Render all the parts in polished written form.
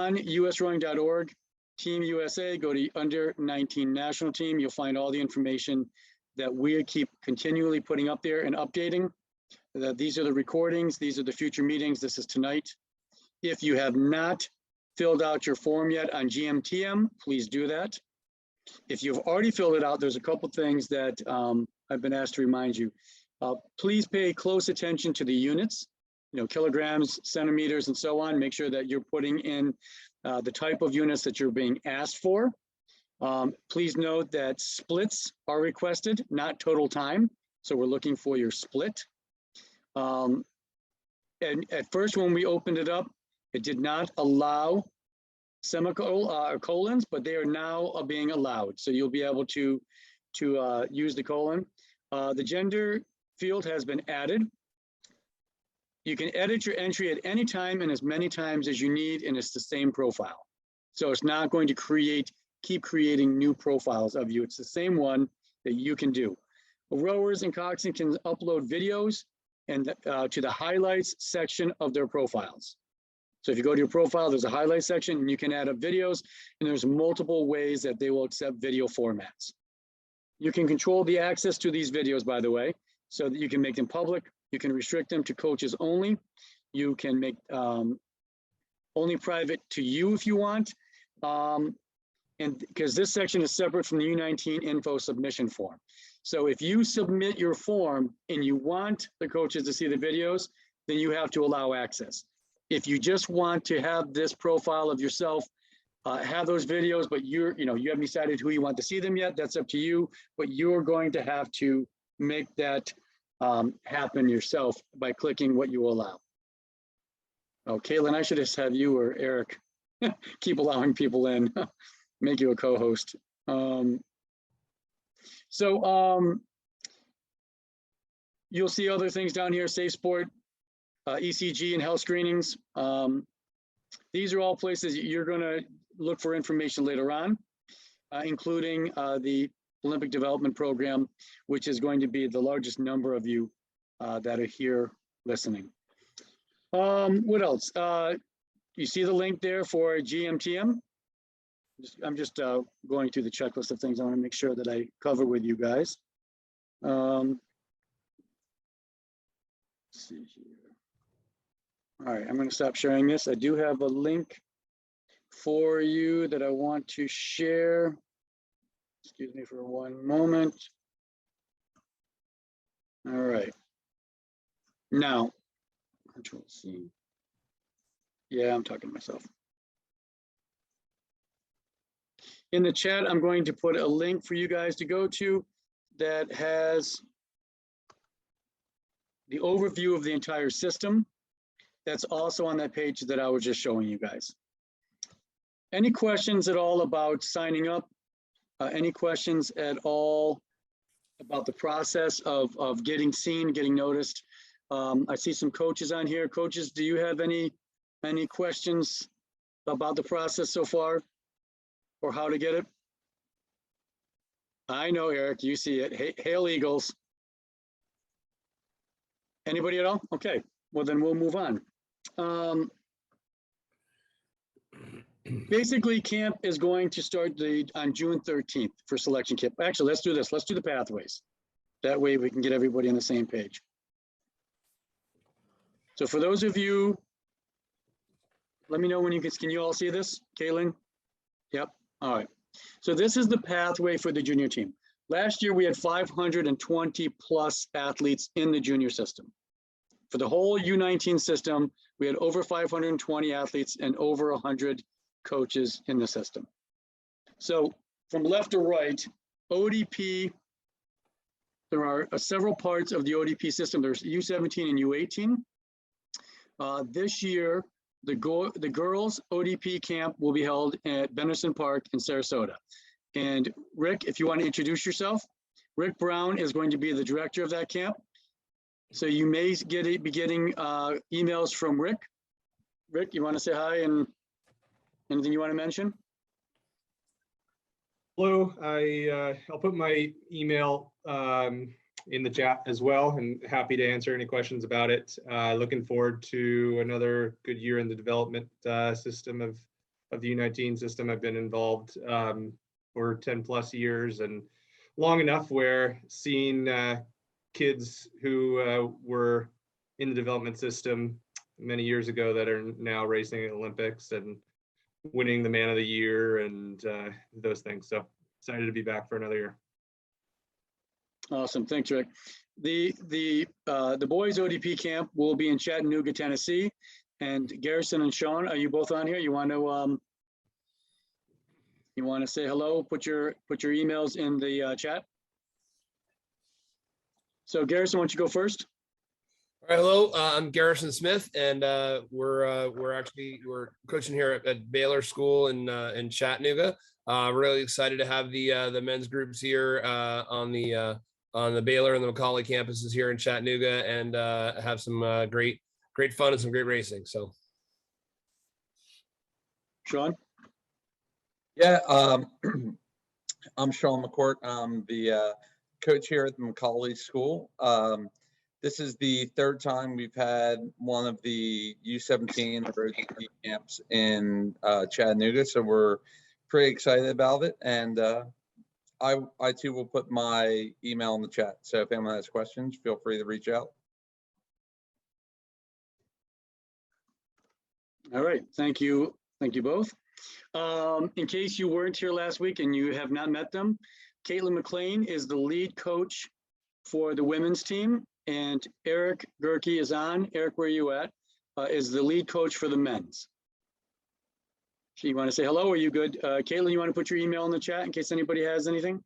on usrowing.org, Team USA, go to under 19 national team. You'll find all the information that we keep continually putting up there and updating. These are the recordings. These are the future meetings. This is tonight. If you have not filled out your form yet on GMTM, please do that. If you've already filled it out, there's a couple things that I've been asked to remind you. Please pay close attention to the units, kilograms, centimeters, and so on. Make sure that you're putting in the type of units that you're being asked for. Please note that splits are requested, not total time. So we're looking for your split. And at first, when we opened it up, it did not allow semicolons, but they are now being allowed. So you'll be able to use the colon. The gender field has been added. You can edit your entry at any time and as many times as you need, and it's the same profile. So it's not going to keep creating new profiles of you. It's the same one that you can do. Rowers and coxswains can upload videos and to the highlights section of their profiles. So if you go to your profile, there's a highlight section and you can add up videos, and there's multiple ways that they will accept video formats. You can control the access to these videos, by the way, so that you can make them public. You can restrict them to coaches only. You can make only private to you if you want. And because this section is separate from the U19 info submission form. So if you submit your form and you want the coaches to see the videos, then you have to allow access. If you just want to have this profile of yourself, have those videos, but you haven't decided who you want to see them yet, that's up to you, but you're going to have to make that happen yourself by clicking what you allow. Oh, Caitlin, I should just have you or Eric keep allowing people in, make you a co-host. You'll see other things down here, Safe Sport, ECG and health screenings. These are all places you're going to look for information later on, including the Olympic Development Program, which is going to be the largest number of you that are here listening. What else? You see the link there for GMTM? I'm just going through the checklist of things I want to make sure that I cover with you guys. Let's see here. All right, I'm going to stop sharing this. I do have a link for you that I want to share. Excuse me for one moment. All right. Now, Control C. Yeah, I'm talking to myself. In the chat, I'm going to put a link for you guys to go to that has the overview of the entire system. That's also on that page that I was just showing you guys. Any questions at all about signing up? Any questions at all about the process of getting seen, getting noticed? I see some coaches on here. Coaches, do you have any questions about the process so far or how to get it? I know, Eric, you see it. Hail Eagles. Anybody at all? Okay, well then we'll move on. Basically, camp is going to start on June 13th for selection camp. Actually, let's do this. Let's do the pathways. That way we can get everybody on the same page. So for those of you, let me know when can you all see this? Kaylin? Yep. All right. So this is the pathway for the junior team. Last year, we had 520 plus athletes in the junior system. For the whole U19 system, we had over 520 athletes and over 100 coaches in the system. So from left to right, ODP, there are several parts of the ODP system. There's U17 and U18. This year, the girls ODP camp will be held at Benderson Park in Sarasota. And Rick, if you want to introduce yourself, Rick Brown is going to be the director of that camp. So you may be getting emails from Rick. Rick, you want to say hi and anything you want to mention? Hello, I'll put my email in the chat as well, and happy to answer any questions about it. Looking forward to another good year in the development system of of the U19 system. I've been involved for 10 plus years, and long enough where seeing kids who were in the development system many years ago that are now racing at Olympics and winning the man of the year and those things. So excited to be back for another year. Awesome, thanks, Rick. The boys ODP camp will be in Chattanooga, Tennessee, and Garrison and Sean, are you both on here? You want to say hello? Put your emails in the chat. So Garrison, why don't you go first? All right, hello, I'm Garrison Smith, and we're coaching here at Baylor School in Chattanooga. Really excited to have the men's groups here on the Baylor and the Macaulay campuses here in Chattanooga, and have some great fun and some great racing. So, Sean. Yeah, I'm Sean McCourt. I'm the coach here at the Macaulay School. This is the third time we've had one of the U17 or ODP camps in Chattanooga, so we're pretty excited about it. And I too will put my email in the chat. So if anyone has questions, feel free to reach out. All right, thank you both. In case you weren't here last week and you have not met them, Caitlin McLean is the lead coach for the women's team, and Eric Gerke is on. Eric, where are you at? Is the lead coach for the men's. So you want to say hello? Are you good? Caitlin, you want to put your email in the chat in case anybody has anything?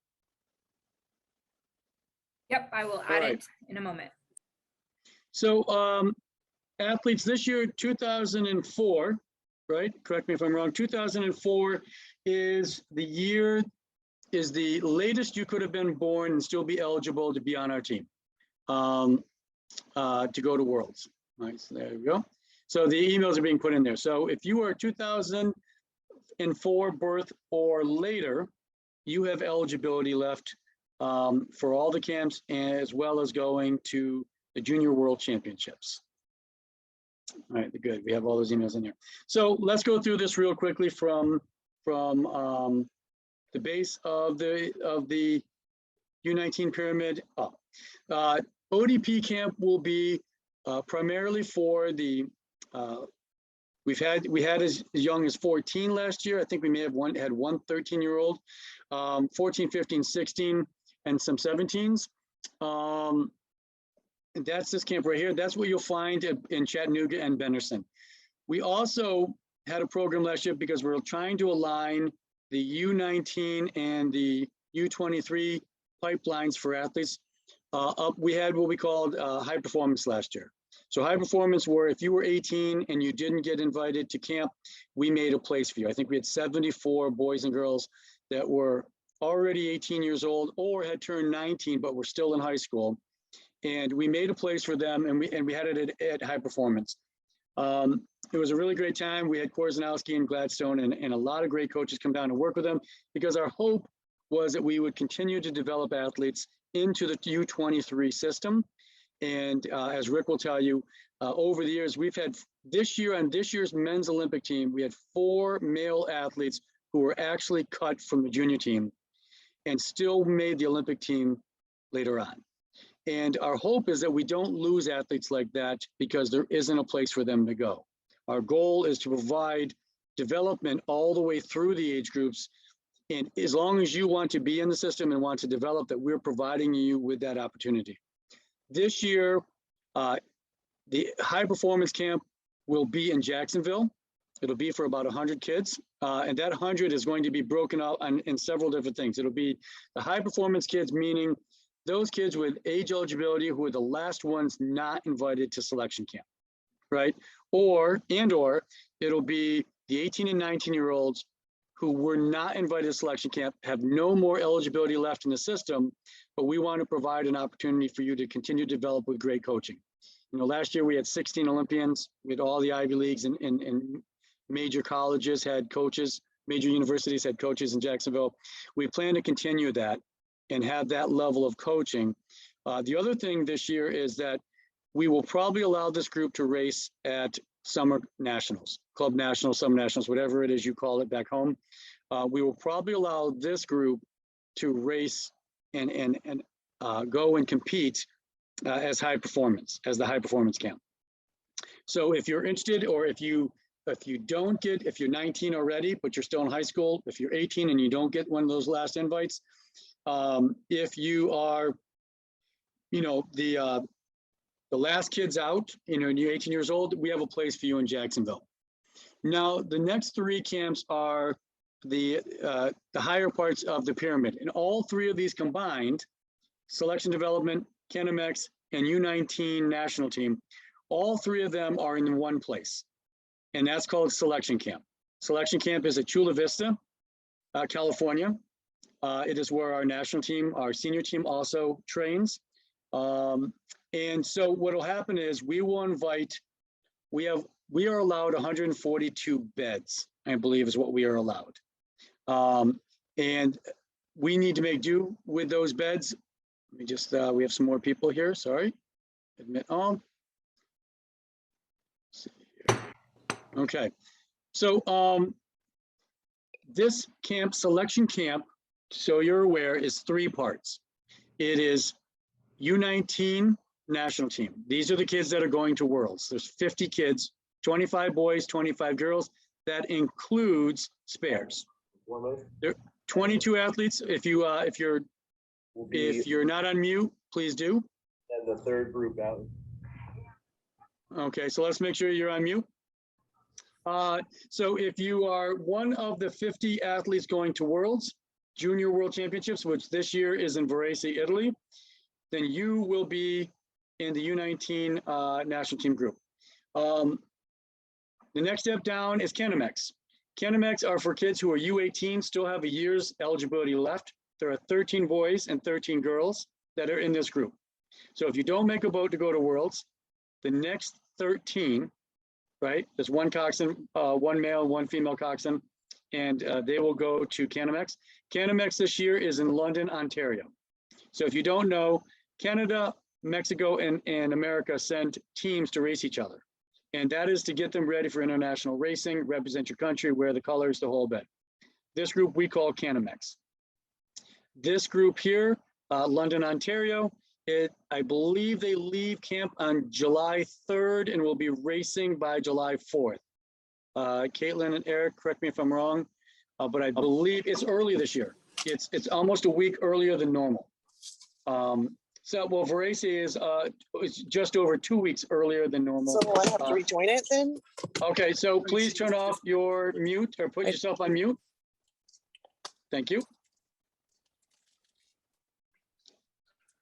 Yep, I will add it in a moment. So athletes this year, 2004, right? Correct me if I'm wrong. 2004 is the latest you could have been born and still be eligible to be on our team, to go to Worlds. All right, so there we go. So the emails are being put in there. So if you are 2004 birth or later, you have eligibility left for all the camps, as well as going to the Junior World Championships. All right, good. We have all those emails in there. So let's go through this real quickly from the base of the U19 pyramid up. ODP camp will be primarily for the we had as young as 14 last year. I think we may have had one 13-year-old, 14, 15, 16, and some 17s. And that's this camp right here. That's what you'll find in Chattanooga and Benderson. We also had a program last year because we're trying to align the U19 and the U23 pipelines for athletes. We had what we called high performance last year. So high performance were if you were 18 and you didn't get invited to camp, we made a place for you. I think we had 74 boys and girls that were already 18 years old or had turned 19 but were still in high school. And we made a place for them, and we had it at high performance. It was a really great time. We had Korzanowski and Gladstone and a lot of great coaches come down and work with them, because our hope was that we would continue to develop athletes into the U23 system. And as Rick will tell you, over the years, we've had this year on this year's men's Olympic team, we had 4 male athletes who were actually cut from the junior team and still made the Olympic team later on. And our hope is that we don't lose athletes like that because there isn't a place for them to go. Our goal is to provide development all the way through the age groups. And as long as you want to be in the system and want to develop, that we're providing you with that opportunity. This year, the high performance camp will be in Jacksonville. It'll be for about 100 kids. And that 100 is going to be broken out in several different things. It'll be the high performance kids, meaning those kids with age eligibility who are the last ones not invited to selection camp, right? Or it'll be the 18 and 19-year-olds who were not invited to selection camp, have no more eligibility left in the system, but we want to provide an opportunity for you to continue to develop with great coaching. You know, last year we had 16 Olympians with all the Ivy Leagues and major colleges had coaches, major universities had coaches in Jacksonville. We plan to continue that and have that level of coaching. The other thing this year is that we will probably allow this group to race at summer nationals, club nationals, summer nationals, whatever it is you call it back home. We will probably allow this group to race and go and compete as high performance, as the high performance camp. So if you're interested, or if you're 19 already, but you're still in high school, if you're 18 and you don't get one of those last invites, if you are, the last kids out, and you're 18 years old, we have a place for you in Jacksonville. Now, the next three camps are the higher parts of the pyramid, and all three of these combined, selection development, Canamex, and U19 national team, all three of them are in one place, and that's called selection camp. Selection camp is at Chula Vista, California. It is where our national team, our senior team, also trains. And so what will happen is we are allowed 142 beds, I believe is what we are allowed. And we need to make do with those beds. Let me just, we have some more people here, sorry. Admit all. Let's see here. Okay, so this camp, selection camp, so you're aware, is three parts. It is U19 national team. These are the kids that are going to Worlds. There's 50 kids, 25 boys, 25 girls. That includes spares. There are 22 athletes. If you're not on mute, please do. And the third group out. Okay, so let's make sure you're on mute. So if you are one of the 50 athletes going to Worlds, Junior World Championships, which this year is in Varese, Italy, then you will be in the U19 national team group. The next step down is Canamex. Canamex are for kids who are U18, still have a year's eligibility left. There are 13 boys and 13 girls that are in this group. So if you don't make a boat to go to Worlds, the next 13, right, there's one coxswain, one male, one female coxswain, and they will go to Canamex. Canamex this year is in London, Ontario. So if you don't know, Canada, Mexico, and America send teams to race each other. And that is to get them ready for international racing, represent your country, wear the colors, the whole bit. This group we call Canamex. This group here, London, Ontario, I believe they leave camp on July 3rd and will be racing by July 4th. Caitlin and Eric, correct me if I'm wrong, but I believe it's early this year. It's almost a week earlier than normal. So, well, Varese is it's just over 2 weeks earlier than normal. So I have to rejoin it then? Okay, so please turn off your mute or put yourself on mute. Thank you.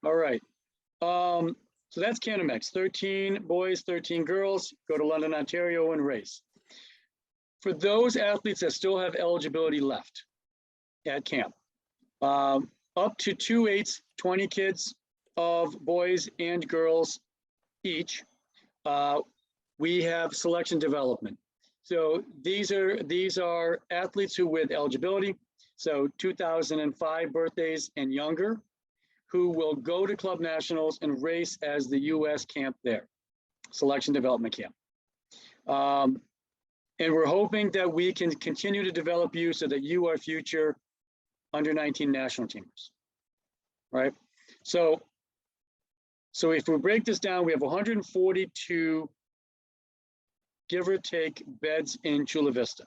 All right. So that's Canamex, 13 boys, 13 girls, go to London, Ontario and race. For those athletes that still have eligibility left at camp, up to 2/8, 20 kids of boys and girls each, we have selection development. So these are athletes who with eligibility, so 2005 birthdays and younger, who will go to club nationals and race as the US camp there, selection development camp. And we're hoping that we can continue to develop you so that you are future under 19 national teamers, right? So if we break this down, we have 142, give or take, beds in Chula Vista.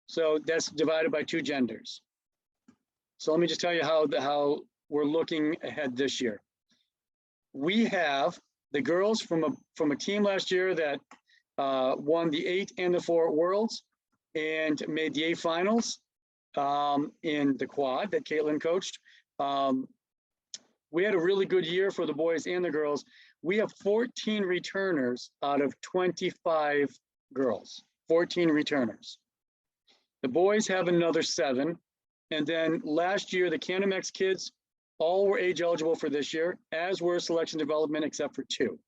So that's divided by 2 genders. So let me just tell you how we're looking ahead this year. We have the girls from a team last year that won the 8 and the 4 Worlds and made the 8 finals in the quad that Caitlin coached. We had a really good year for the boys and the girls. We have 14 returners out of 25 girls, 14 returners. The boys have another 7. And then last year, the Canamex kids all were age eligible for this year, as were selection development, except for 2.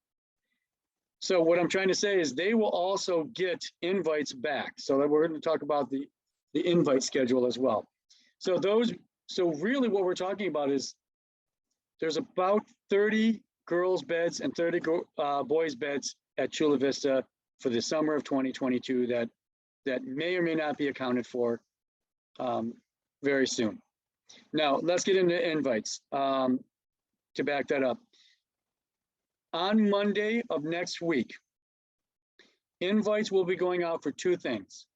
So what I'm trying to say is they will also get invites back. So that we're going to talk about the invite schedule as well. So really what we're talking about is there's about 30 girls beds and 30 boys beds at Chula Vista for the summer of 2022 that may or may not be accounted for very soon. Now, let's get into invites to back that up. On Monday of next week, invites will be going out for two things.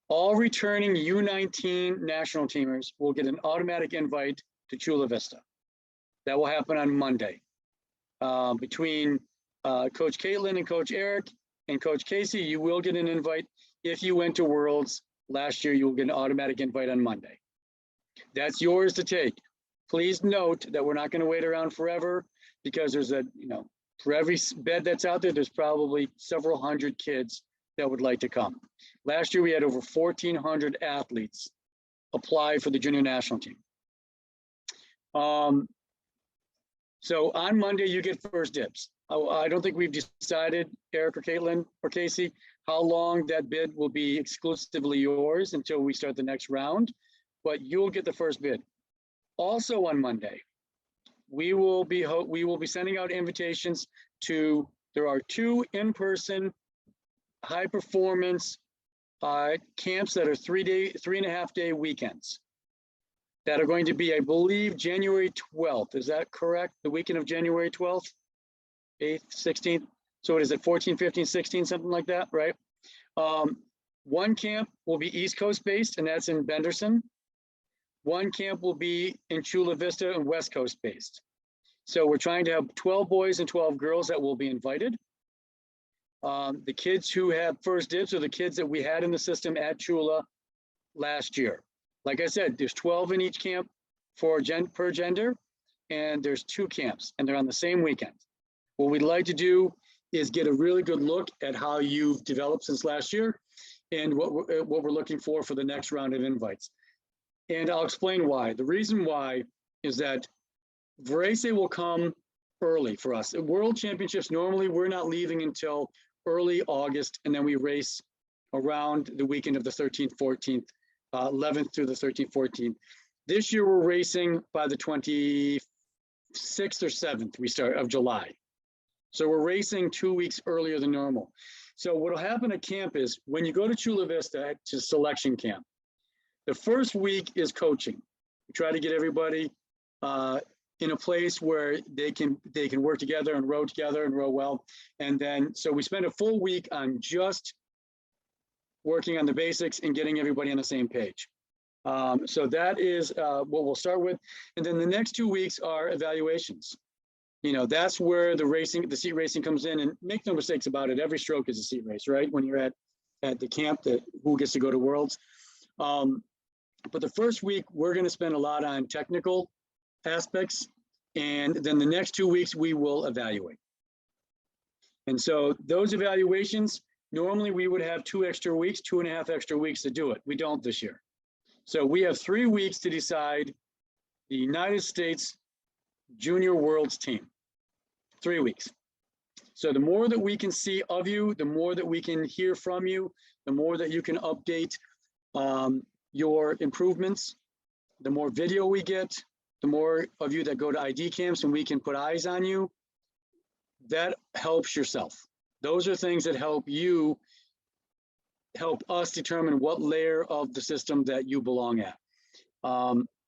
All returning U19 national teamers will get an automatic invite to Chula Vista. That will happen on Monday. Between Coach Caitlin and Coach Eric and Coach Casey, you will get an invite. If you went to Worlds last year, you will get an automatic invite on Monday. That's yours to take. Please note that we're not going to wait around forever, because there's for every bed that's out there, there's probably several hundred kids that would like to come. Last year, we had over 1,400 athletes apply for the junior national team. So on Monday, you get first dibs. I don't think we've decided, Eric or Caitlin or Casey, how long that bid will be exclusively yours until we start the next round, but you'll get the first bid. Also on Monday, we will be sending out invitations to, there are 2 in-person high performance camps that are 3.5-day weekends that are going to be, I believe, January 12th. Is that correct? The weekend of January 12th, 8th, 16th. So what is it, 14, 15, 16, something like that, right? One camp will be East Coast based, and that's in Benderson. One camp will be in Chula Vista and West Coast based. So we're trying to have 12 boys and 12 girls that will be invited. The kids who have first dibs are the kids that we had in the system at Chula last year. Like I said, there's 12 in each camp per gender, and there's 2 camps, and they're on the same weekend. What we'd like to do is get a really good look at how you've developed since last year and what we're looking for the next round of invites. And I'll explain why. The reason why is that Varese will come early for us. At World Championships, normally we're not leaving until early August, and then we race around the weekend of the 13th, 14th, 11th through the 13th, 14th. This year we're racing by the 26th or 7th of July. So we're racing 2 weeks earlier than normal. So what'll happen at camp is when you go to Chula Vista to selection camp, the first week is coaching. We try to get everybody in a place where they can work together and row well. And then, so we spend a full week on just working on the basics and getting everybody on the same page. So that is what we'll start with. And then the next 2 weeks are evaluations. That's where the seat racing comes in, and make no mistakes about it. Every stroke is a seat race, right? When you're at the camp, who gets to go to Worlds. But the first week, we're going to spend a lot on technical aspects. And then the next 2 weeks, we will evaluate. And so those evaluations, normally we would have 2 extra weeks, 2.5 extra weeks to do it. We don't this year. So we have 3 weeks to decide the United States Junior Worlds team. 3 weeks. So the more that we can see of you, the more that we can hear from you, the more that you can update your improvements, the more video we get, the more of you that go to ID camps and we can put eyes on you, that helps yourself. Those are things that help us determine what layer of the system that you belong at.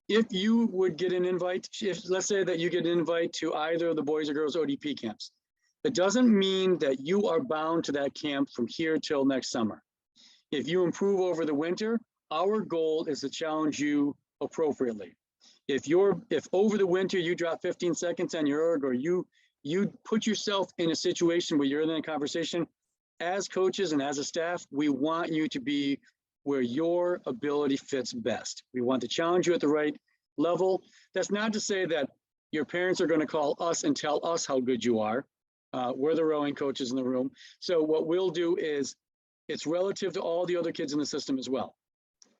If you would get an invite, let's say that you get an invite to either of the boys or girls ODP camps, it doesn't mean that you are bound to that camp from here till next summer. If you improve over the winter, our goal is to challenge you appropriately. If over the winter you drop 15 seconds on your erg, or you put yourself in a situation where you're in a conversation, as coaches and as a staff, we want you to be where your ability fits best. We want to challenge you at the right level. That's not to say that your parents are going to call us and tell us how good you are. We're the rowing coaches in the room. So what we'll do is, it's relative to all the other kids in the system as well.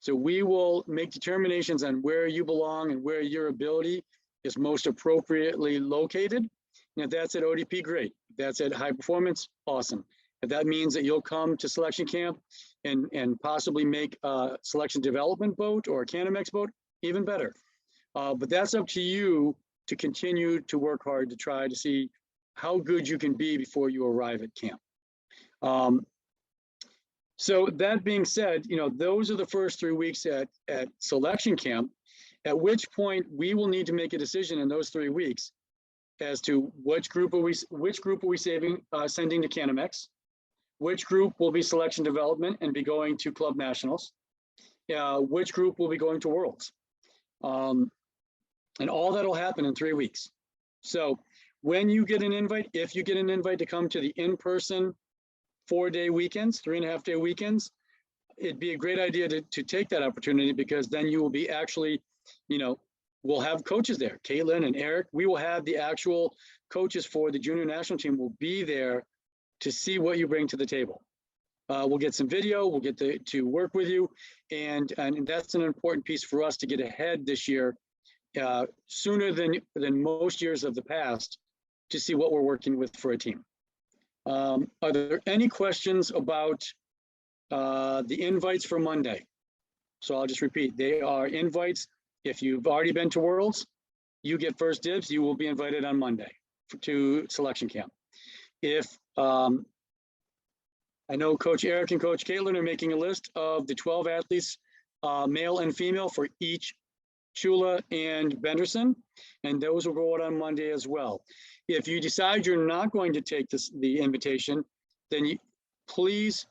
So we will make determinations on where you belong and where your ability is most appropriately located. And if that's at ODP, great. If that's at high performance, awesome. If that means that you'll come to selection camp and possibly make a selection development boat or a Canamex boat, even better. But that's up to you to continue to work hard to try to see how good you can be before you arrive at camp. So that being said, those are the first 3 weeks at selection camp, at which point we will need to make a decision in those 3 weeks as to which group are we sending to Canamex, which group will be selection development and be going to club nationals, which group will be going to worlds. And all that'll happen in 3 weeks. So when you get an invite, if you get an invite to come to the in-person 4-day weekends, 3.5-day weekends, it'd be a great idea to take that opportunity, because then you will be actually, we'll have coaches there, Caitlin and Eric. We will have the actual coaches for the junior national team will be there to see what you bring to the table. We'll get some video, we'll get to work with you. And that's an important piece for us to get ahead this year, sooner than most years of the past, to see what we're working with for a team. Are there any questions about the invites for Monday? So I'll just repeat, they are invites. If you've already been to Worlds, you get first dibs. You will be invited on Monday to selection camp. If I know Coach Eric and Coach Caitlin are making a list of the 12 athletes, male and female, for each Chula and Benderson, and those will go out on Monday as well. If you decide you're not going to take the invitation, then please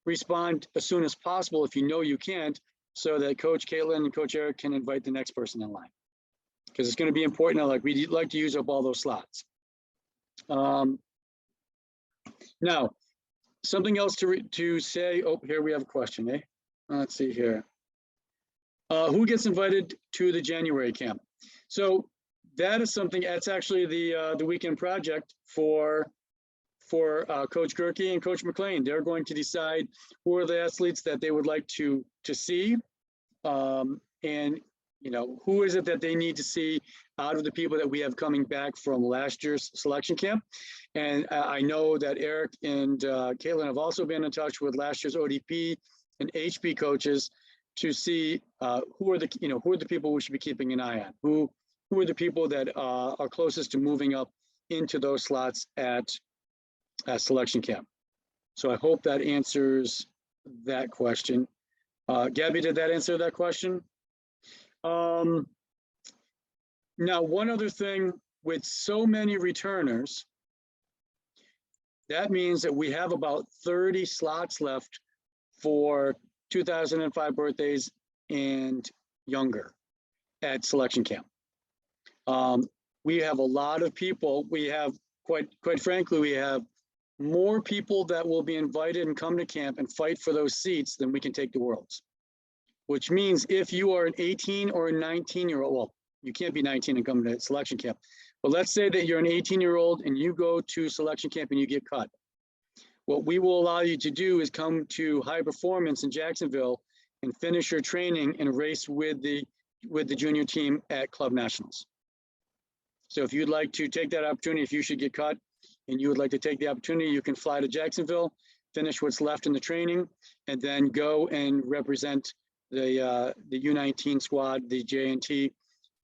respond as soon as possible if you know you can't, so that Coach Caitlin and Coach Eric can invite the next person in line, because it's going to be important. Like, we'd like to use up all those slots. Now, something else to say. Oh, here we have a question, eh? Let's see here. Who gets invited to the January camp? So that is something, that's actually the weekend project for Coach Gerke and Coach McLean. They're going to decide who are the athletes that they would like to see, and who is it that they need to see out of the people that we have coming back from last year's selection camp. And I know that Eric and Caitlin have also been in touch with last year's ODP and HP coaches to see who are the people we should be keeping an eye on, who are the people that are closest to moving up into those slots at selection camp. So I hope that answers that question. Gabby, did that answer that question? Now, one other thing, with so many returners, that means that we have about 30 slots left for 2005 birthdays and younger at selection camp. We have a lot of people. We have, quite frankly, we have more people that will be invited and come to camp and fight for those seats than we can take to Worlds. Which means if you are an 18 or a 19-year-old, well, you can't be 19 and come to selection camp, but let's say that you're an 18-year-old and you go to selection camp and you get cut. What we will allow you to do is come to High Performance in Jacksonville and finish your training and race with the junior team at Club Nationals. So if you'd like to take that opportunity, if you should get cut and you would like to take the opportunity, you can fly to Jacksonville, finish what's left in the training, and then go and represent the U19 squad, the JNT,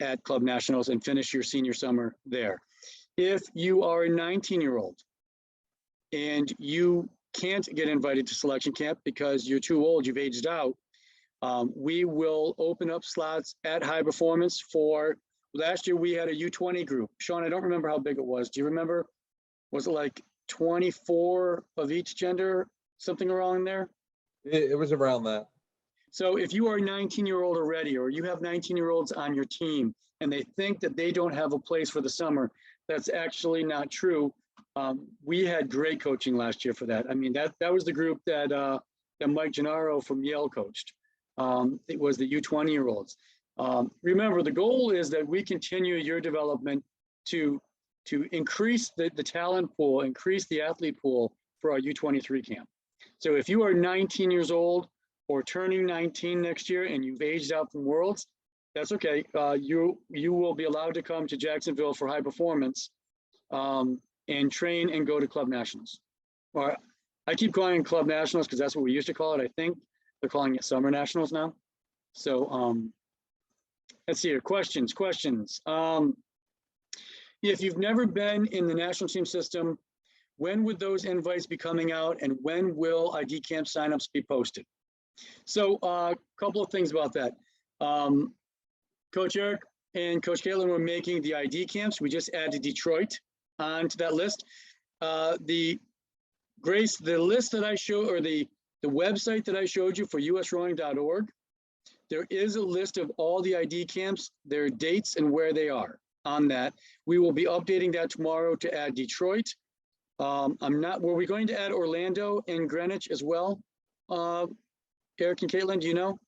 at Club Nationals, and finish your senior summer there. If you are a 19-year-old and you can't get invited to selection camp because you're too old, you've aged out, we will open up slots at High Performance for, last year we had a U20 group. Sean, I don't remember how big it was. Do you remember? Was it like 24 of each gender, something around there? It was around that. So if you are a 19-year-old already, or you have 19-year-olds on your team and they think that they don't have a place for the summer, that's actually not true. We had great coaching last year for that. I mean, that was the group that Mike Gennaro from Yale coached. It was the U20-year-olds. Remember, the goal is that we continue your development to increase the talent pool, increase the athlete pool for our U23 camp. So if you are 19 years old or turning 19 next year and you've aged out from Worlds, that's okay. You will be allowed to come to Jacksonville for High Performance and train and go to Club Nationals. Or I keep calling it Club Nationals because that's what we used to call it. I think they're calling it Summer Nationals now. So let's see here, questions. If you've never been in the national team system, when would those invites be coming out, and when will ID camp signups be posted? So a couple of things about that. Coach Eric and Coach Caitlin were making the ID camps. We just added Detroit onto that list. The list that I showed, or the website that I showed you for usrowing.org, there is a list of all the ID camps, their dates and where they are on that. We will be updating that tomorrow to add Detroit. Were we going to add Orlando and Greenwich as well? Eric and Caitlin, do you know?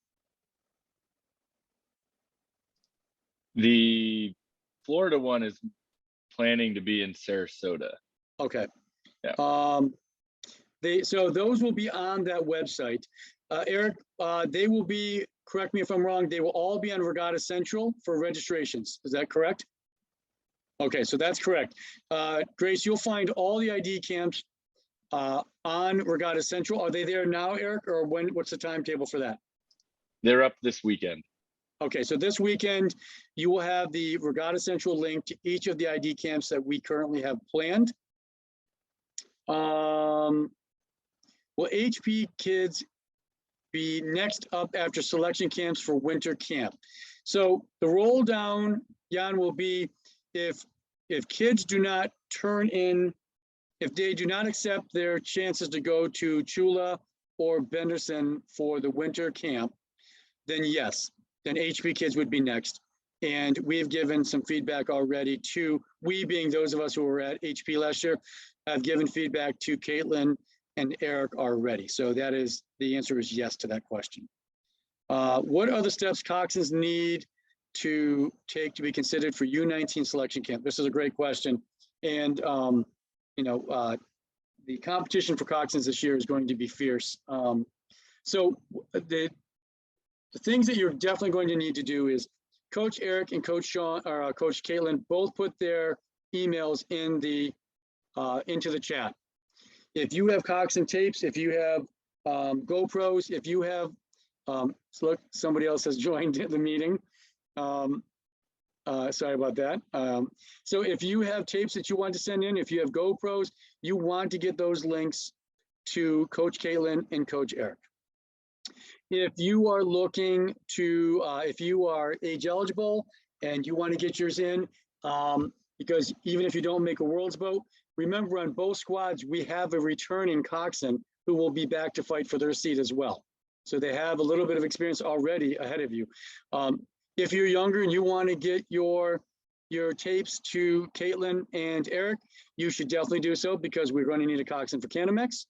The Florida one is planning to be in Sarasota. Okay. Yeah. So those will be on that website. Eric, they will be, correct me if I'm wrong, they will all be on Regatta Central for registrations. Is that correct? Okay, so that's correct. Grace, you'll find all the ID camps on Regatta Central. Are they there now, Eric, or what's the timetable for that? They're up this weekend. Okay, so this weekend, you will have the Regatta Central link to each of the ID camps that we currently have planned. Will HP kids be next up after selection camps for winter camp? So the roll down, Jan, will be if kids do not turn in, if they do not accept their chances to go to Chula or Benderson for the winter camp, then yes, then HP kids would be next. And we've given some feedback already to, we being those of us who were at HP last year, have given feedback to Caitlin and Eric already. So that is, the answer is yes to that question. What other steps coxswains need to take to be considered for U19 selection camp? This is a great question. And, the competition for coxswains this year is going to be fierce. So the things that you're definitely going to need to do is Coach Eric and Coach Sean, or Coach Caitlin, both put their emails in the into the chat. If you have coxswain tapes, if you have GoPros, if you have, look, somebody else has joined the meeting. Sorry about that. So if you have tapes that you want to send in, if you have GoPros, you want to get those links to Coach Caitlin and Coach Eric. If you are looking to, if you are age eligible and you want to get yours in, because even if you don't make a World's Boat, remember on both squads, we have a returning coxswain who will be back to fight for their seat as well. So they have a little bit of experience already ahead of you. If you're younger and you want to get your tapes to Caitlin and Eric, you should definitely do so, because we're going to need a coxswain for Canamex,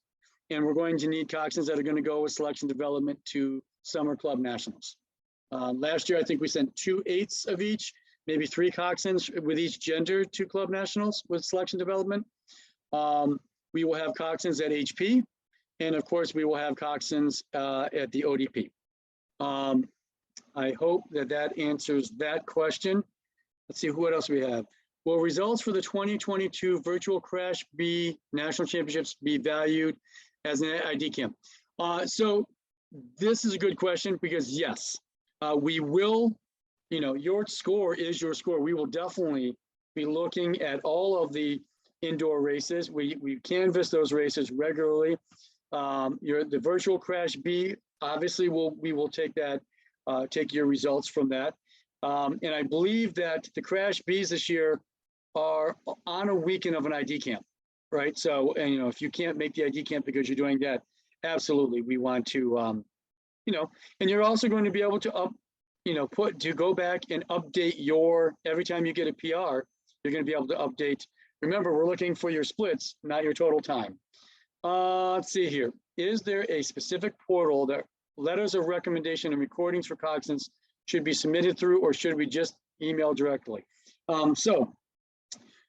and we're going to need coxswains that are going to go with selection development to Summer Club Nationals. Last year, I think we sent 2 8s of each, maybe 3 coxswains with each gender to Club Nationals with selection development. We will have coxswains at HP, and of course, we will have coxswains at the ODP. I hope that answers that question. Let's see what else we have. Will results for the 2022 virtual Crash B National Championships be valued as an ID camp? So this is a good question, because yes, we will, your score is your score. We will definitely be looking at all of the indoor races. We canvass those races regularly. The virtual Crash B, obviously we will take that, take your results from that. And I believe that the Crash Bs this year are on a weekend of an ID camp, right? So, and if you can't make the ID camp because you're doing that, absolutely, we want to, and you're also going to be able to go back and update every time you get a PR, you're going to be able to update. Remember, we're looking for your splits, not your total time. Let's see here. Is there a specific portal that letters of recommendation and recordings for coxswains should be submitted through, or should we just email directly? So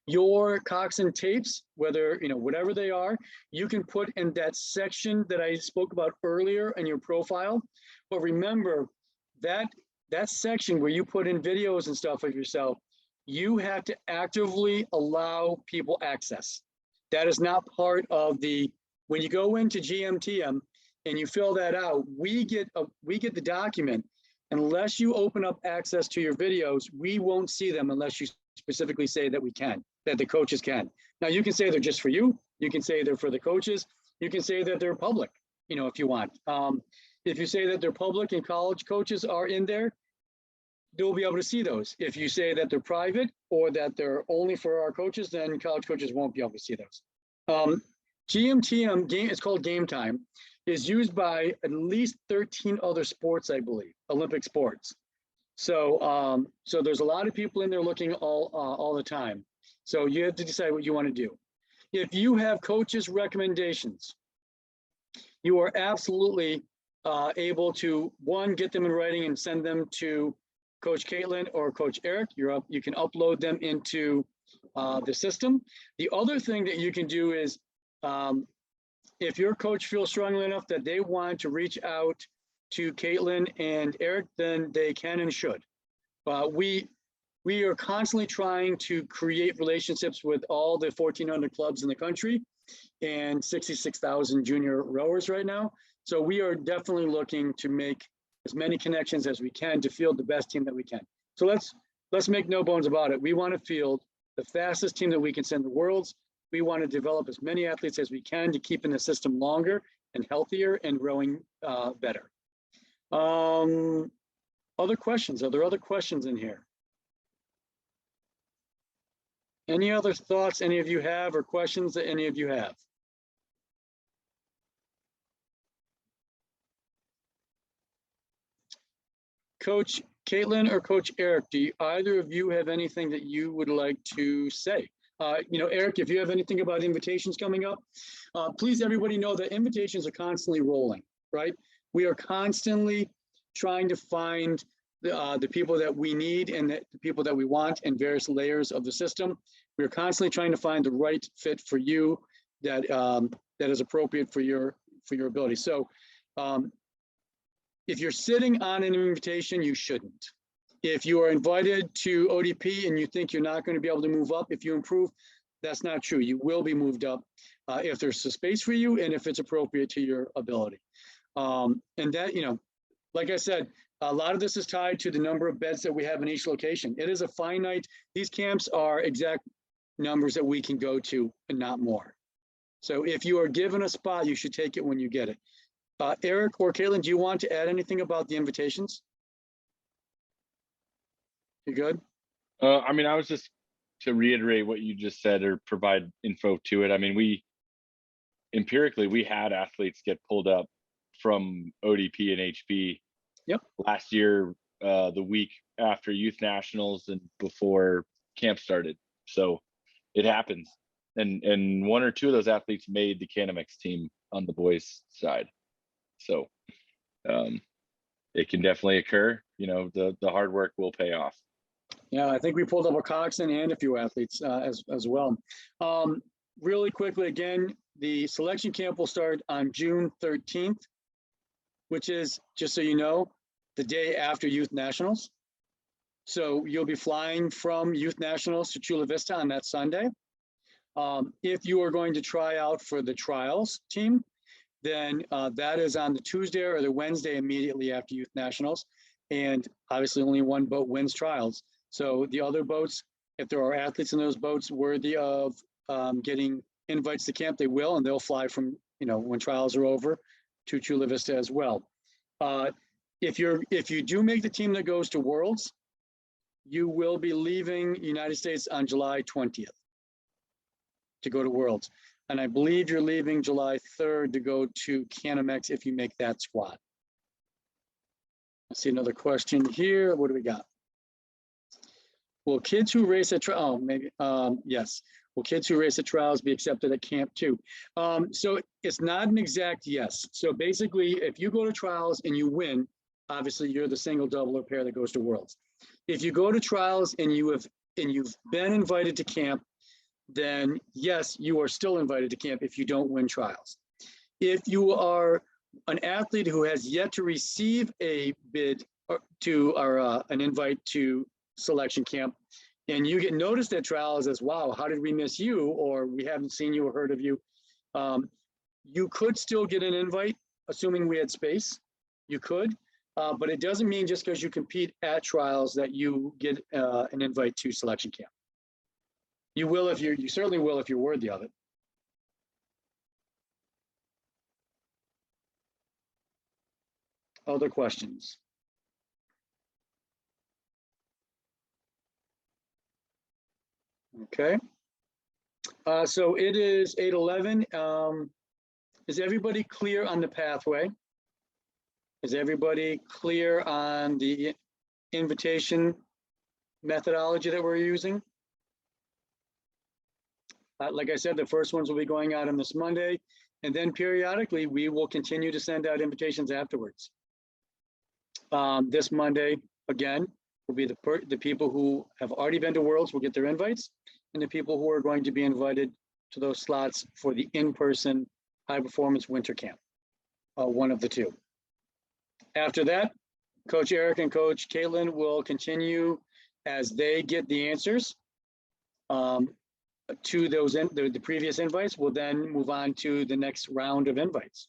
your coxswain tapes, whether, whatever they are, you can put in that section that I spoke about earlier in your profile. But remember that section where you put in videos and stuff of yourself, you have to actively allow people access. That is not part of when you go into GMTM and you fill that out, we get the document. Unless you open up access to your videos, we won't see them unless you specifically say that we can. that the coaches can. Now you can say they're just for you. You can say they're for the coaches. You can say that they're public, if you want. If you say that they're public and college coaches are in there, they'll be able to see those. If you say that they're private or that they're only for our coaches, then college coaches won't be able to see those. GMTM, it's called Game Time, is used by at least 13 other sports, I believe, Olympic sports. So so there's a lot of people in there looking all the time. So you have to decide what you want to do. If you have coaches' recommendations, you are absolutely able to, one, get them in writing and send them to Coach Caitlin or Coach Eric. You can upload them into the system. The other thing that you can do is, if your coach feels strongly enough that they want to reach out to Caitlin and Eric, then they can and should. We are constantly trying to create relationships with all the 1,400 clubs in the country and 66,000 junior rowers right now. So we are definitely looking to make as many connections as we can to field the best team that we can. So let's make no bones about it. We want to field the fastest team that we can send the worlds. We want to develop as many athletes as we can to keep in the system longer and healthier and growing better. Other questions? Are there other questions in here? Any other thoughts any of you have or questions that any of you have? Coach Caitlin or Coach Eric, do either of you have anything that you would like to say? Eric, if you have anything about invitations coming up, please everybody know that invitations are constantly rolling, right? We are constantly trying to find the people that we need and the people that we want in various layers of the system. We're constantly trying to find the right fit for you that is appropriate for your ability. So if you're sitting on an invitation, you shouldn't. If you are invited to ODP and you think you're not going to be able to move up, if you improve, that's not true. You will be moved up if there's a space for you and if it's appropriate to your ability. And that, like I said, a lot of this is tied to the number of beds that we have in each location. It is a finite, these camps are exact numbers that we can go to and not more. So if you are given a spot, you should take it when you get it. Eric or Caitlin, do you want to add anything about the invitations? You good? I was just to reiterate what you just said or provide info to it. We had athletes get pulled up from ODP and HB. Yep. Last year, the week after youth nationals and before camp started. So it happens. And one or two of those athletes made the Canamex team on the boys side. So it can definitely occur. The hard work will pay off. Yeah, I think we pulled up a coxswain and a few athletes as well. Really quickly, again, the selection camp will start on June 13th, which is, just so you know, the day after Youth Nationals. So you'll be flying from Youth Nationals to Chula Vista on that Sunday. If you are going to try out for the trials team, then that is on the Tuesday or the Wednesday immediately after Youth Nationals. And obviously only one boat wins trials. So the other boats, if there are athletes in those boats worthy of getting invites to camp, they will, and they'll fly from, when trials are over to Chula Vista as well. If you do make the team that goes to Worlds, you will be leaving United States on July 20th to go to Worlds. And I believe you're leaving July 3rd to go to Canamex if you make that squad. I see another question here. What do we got? Will kids who race at trials, yes. Will kids who race at trials be accepted at camp too? So it's not an exact yes. So basically, if you go to trials and you win, obviously you're the single, double, or pair that goes to Worlds. If you go to trials and you've been invited to camp, then yes, you are still invited to camp if you don't win trials. If you are an athlete who has yet to receive a bid or an invite to selection camp, and you get noticed at trials as, wow, how did we miss you? Or we haven't seen you or heard of you. You could still get an invite, assuming we had space. You could, but it doesn't mean just because you compete at trials that you get an invite to selection camp. You will if you certainly will if you're worthy of it. Other questions? Okay. So it is 8:11. Is everybody clear on the pathway? Is everybody clear on the invitation methodology that we're using? Like I said, the first ones will be going out on this Monday, and then periodically we will continue to send out invitations afterwards. This Monday, again, will be the people who have already been to Worlds will get their invites, and the people who are going to be invited to those slots for the in-person high performance winter camp, one of the two. After that, Coach Eric and Coach Caitlin will continue as they get the answers to those the previous invites. We'll then move on to the next round of invites.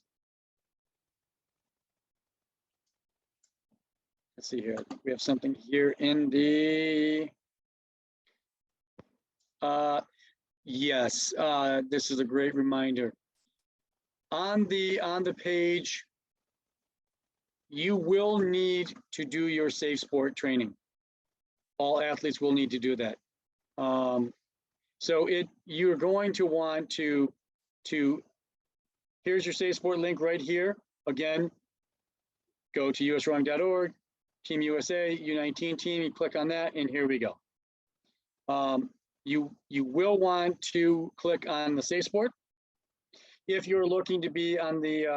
Let's see here. We have something here in the yes, this is a great reminder. On the page, you will need to do your safe sport training. All athletes will need to do that. So you're going to want to here's your safe sport link right here. Again, go to usrowing.org, Team USA, U19 team, you click on that, and here we go. You will want to click on the safe sport. If you're looking to be on the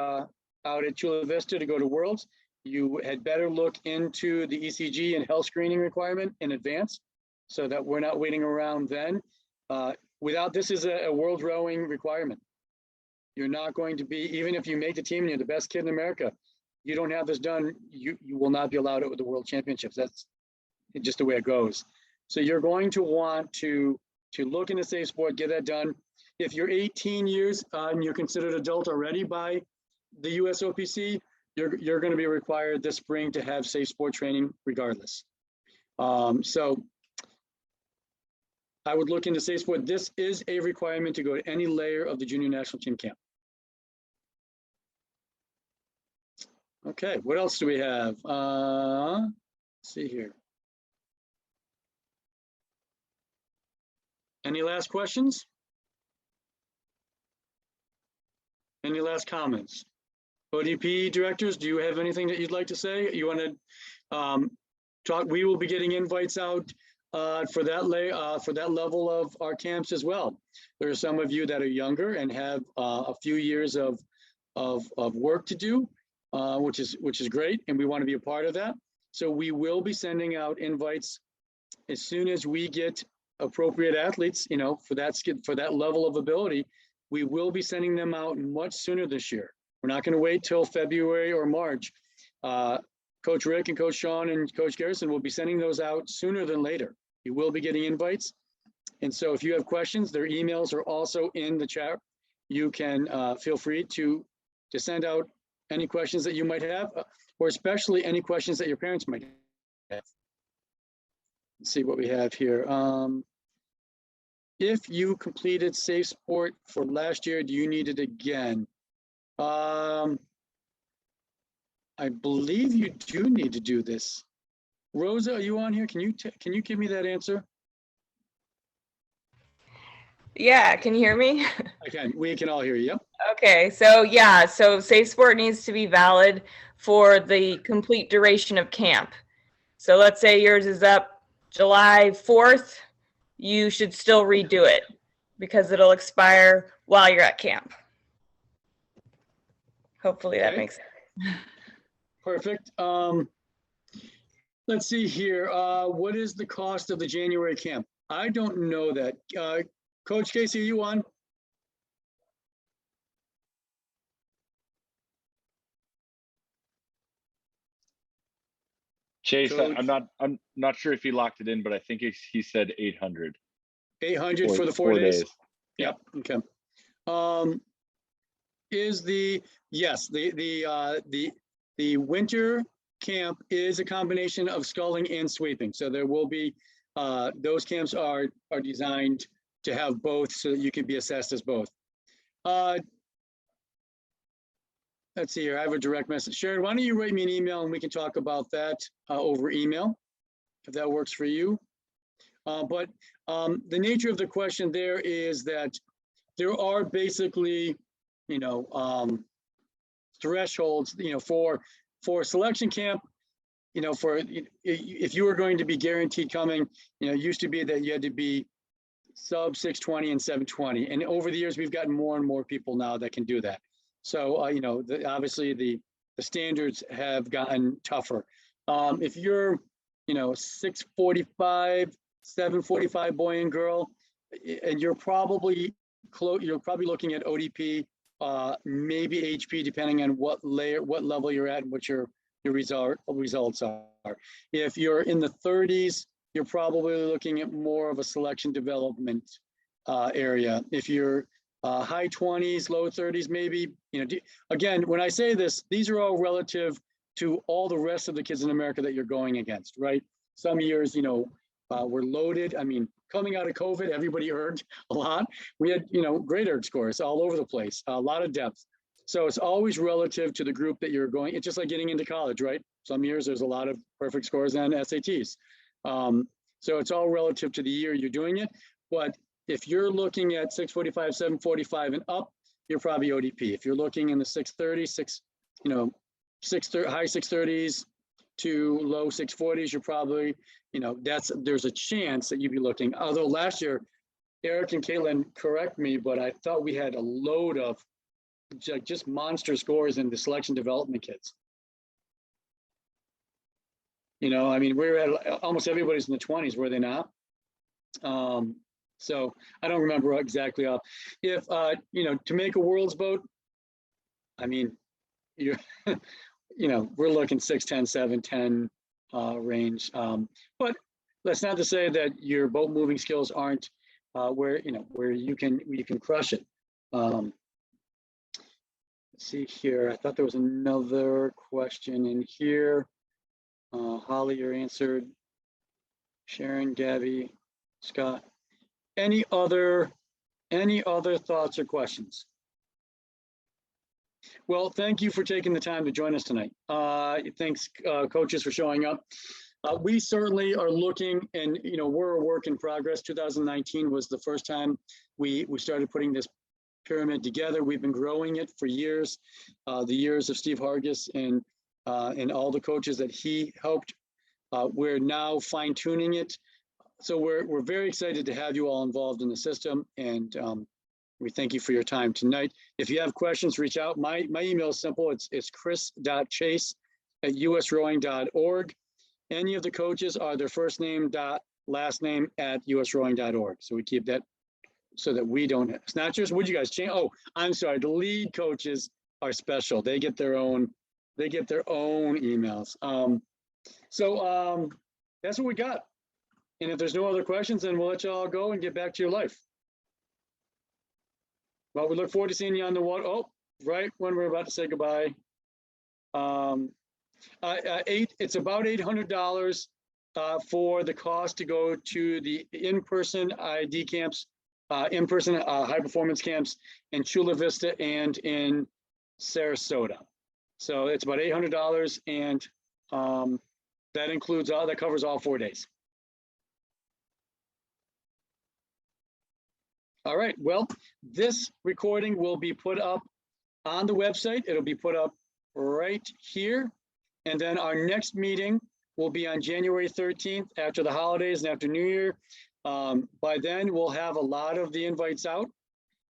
out at Chula Vista to go to Worlds, you had better look into the ECG and health screening requirement in advance so that we're not waiting around then. Without this is a World Rowing requirement. You're not going to be, even if you make the team and you're the best kid in America, you don't have this done, you will not be allowed out with the World Championships. That's just the way it goes. So you're going to want to look into safe sport, get that done. If you're 18 years and you're considered adult already by the USOPC, you're going to be required this spring to have safe sport training regardless. So I would look into safe sport. This is a requirement to go to any layer of the junior national team camp. Okay, what else do we have? Let's see here. Any last questions? Any last comments? ODP directors, do you have anything that you'd like to say? You want to talk? We will be getting invites out for that level of our camps as well. There are some of you that are younger and have a few years of work to do, which is great, and we want to be a part of that. So we will be sending out invites as soon as we get appropriate athletes, you know, for that level of ability. We will be sending them out much sooner this year. We're not going to wait till February or March. Coach Rick and Coach Sean and Coach Garrison will be sending those out sooner than later. You will be getting invites. And so if you have questions, their emails are also in the chat. You can feel free to send out any questions that you might have, or especially any questions that your parents might have. Let's see what we have here. If you completed safe sport for last year, do you need it again? I believe you do need to do this. Rosa, are you on here? Can you give me that answer? Yeah, can you hear me? I can. We can all hear you. Yep. Okay, so yeah, so safe sport needs to be valid for the complete duration of camp. So let's say yours is up July 4th, you should still redo it because it'll expire while you're at camp. Hopefully that makes sense. Perfect. Let's see here. What is the cost of the January camp? I don't know that. Coach Casey, are you on? Chase, Coach. I'm not sure if he locked it in, but I think he said 800. 800 for the 4 days? Yeah. Okay. Yes, the winter camp is a combination of sculling and sweeping. So there will be those camps are designed to have both so that you can be assessed as both. Let's see here. I have a direct message. Sharon, why don't you write me an email and we can talk about that over email, if that works for you. But the nature of the question there is that there are basically, thresholds, for selection camp, if you were going to be guaranteed coming, it used to be that you had to be sub 620 and 720. And over the years, we've gotten more and more people now that can do that. So, obviously the standards have gotten tougher. If you're, 645, 745 boy and girl, and you're probably looking at ODP, maybe HP, depending on what level you're at and what your results are. If you're in the 30s, you're probably looking at more of a selection development area. If you're high 20s, low 30s, maybe, again, when I say this, these are all relative to all the rest of the kids in America that you're going against, right? Some years, we're loaded. I mean, coming out of COVID, everybody earned a lot. We had, great ERG scores all over the place, a lot of depth. So it's always relative to the group that you're going. It's just like getting into college, right? Some years there's a lot of perfect scores on SATs. So it's all relative to the year you're doing it. But if you're looking at 645, 745 and up, you're probably ODP. If you're looking in the 630, high 630s to low 640s, you're probably, there's a chance that you'd be looking. Although last year, Eric and Caitlin, correct me, but I thought we had a load of just monster scores in the selection development kids. I mean, we're at almost everybody's in the 20s, were they not? So I don't remember exactly. If, to make a world's boat, I mean, you're, we're looking 6'10", 7'10" range. But that's not to say that your boat moving skills aren't where you can crush it. Let's see here. I thought there was another question in here. Holly, you're answered. Sharon, Gabby, Scott. Any other thoughts or questions? Well, thank you for taking the time to join us tonight. Thanks, coaches, for showing up. We certainly are looking, and we're a work in progress. 2019 was the first time we started putting this pyramid together. We've been growing it for years, the years of Steve Hargis and all the coaches that he helped. We're now fine tuning it. So we're very excited to have you all involved in the system, and we thank you for your time tonight. If you have questions, reach out. My email is simple. It's chris.chase@usrowing.org. Any of the coaches are their first name dot last name @usrowing.org. So we keep that so that we don't. It's not just, would you guys change? Oh, I'm sorry. The lead coaches are special. They get their own emails. So that's what we got. And if there's no other questions, then we'll let you all go and get back to your life. Well, we look forward to seeing you on the water. Oh, right when we're about to say goodbye. It's about $800 for the cost to go to the in-person ID camps, in-person high performance camps in Chula Vista and in Sarasota. So it's about $800, and that includes that covers all 4 days. All right, well, this recording will be put up on the website. It'll be put up right here. And then our next meeting will be on January 13th after the holidays and after New Year. By then, we'll have a lot of the invites out.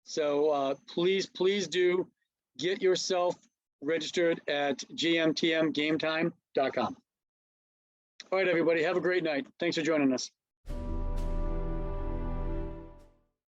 So please do get yourself registered at gmtmgametime.com. All right, everybody, have a great night. Thanks for joining us.